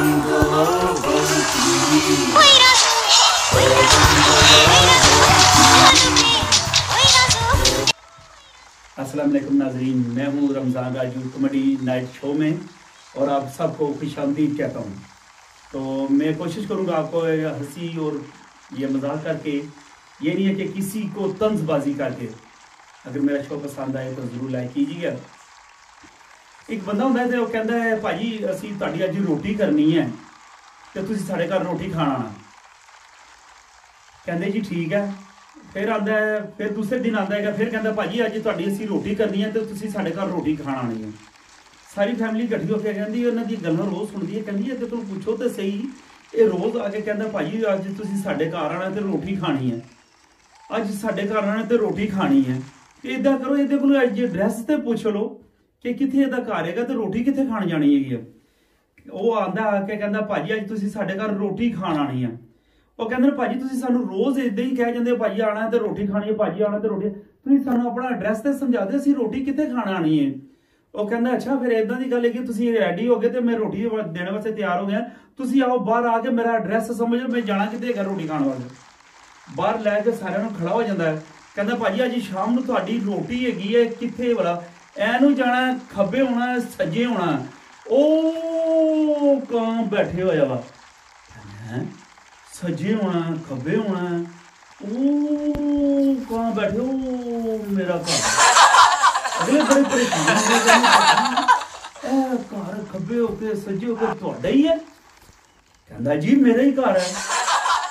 अस्सलाम वालेकुम नाजरीन, मैं हूँ Ramzan Raju comedy night show में और आप सबको खुशामदीद कहता हूँ। तो मैं कोशिश करूँगा आपको हंसी और ये मजाक करके, ये नहीं है कि किसी को तंजबाजी करके, अगर मेरा शो पसंद आए तो ज़रूर लाइक कीजिएगा। एक बंदा होंदा है तो कहता है भाजी असी तुहाडी अज रोटी करनी है तो तुसीं साडे घर रोटी खाना आना। कहते जी ठीक है। फिर आता है, फिर दूसरे दिन आता है, फिर कहता भाजी अज तुहाडी असी रोटी करनी है तो तुसीं साडे घर रोटी खाना आनी है। सारी फैमिली इकट्ठी होकर कहती उन्होंने दी गल्लां रोज़ सुनती है, कहती है तो तुम पूछो तो सही, ये रोज़ आके कहता भाजी अज तुसीं साडे घर आना तो रोटी खानी है, अज साडे घर आना तो रोटी खानी है। इदा करो, ये को अज एड्रैस तो पूछ लो कि कित्थे इहदा घर हैगा तो रोटी कित्थे खाण जानी हैगी। वो आंदा आके कहता भाजी अज तुसीं साडे घर रोटी खाण आनी है। वो कहते भाजी तुसीं सानू रोज़ इदां ही कह जांदे भाजी आना है तो रोटी खानी है, भाजी आना तो रोटी, तुसीं सानू अपना एड्रैस तो समझा दे असीं रोटी कित्थे खाण आनी है। वो कहता अच्छा फिर इदां दी गल है कि तुसीं रेडी हो गए तो मैं रोटी देने वास्ते तैयार हो गया, तुसीं आओ बाहर आके मेरा एड्रैस समझो, मैं जाना कित्थे हैगा रोटी खाण वास्ते। बाहर लैके सारिਆਂ ਨੂੰ खड़ा हो जाता है, कहता भाजी अज शाम ਨੂੰ ਤੁਹਾਡੀ रोटी हैगी है कित्थे वाला, ਐਨੂੰ जाना खब्बे होना सज्जे होना। ओ ਕਾਂ बैठे होया वा, सज्जे होना खब्बे होना, ओ ਕਾਂ बैठे, ओ मेरा घर। अगले बड़े परेशान घर खब्बे होके सज्जे होके तुहाडा ही है। कहता जी मेरा ही घर है,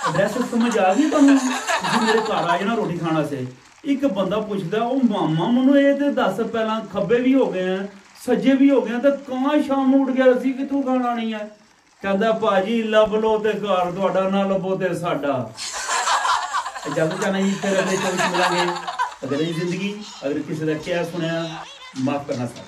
एड्रैस समझ आ गई तुहानू, तुसीं मेरे घर आ जाना रोटी खाना से। एक बंदा पूछता ओ मामा मैनू ये तो दस पहला खब्बे भी हो गए हैं सज्जे भी हो गए हैं तो ਕਾਂ शाम को उठ गया असी कितों खाना नहीं है। कहता भाजी लभ लो तो घर तुहाडा, ना लभो तो साडा। जल्द जाना जी, फिर अगले शो मिलांगे। अगर ये जिंदगी अगर किसी का क्या सुनया माफ करना साहब।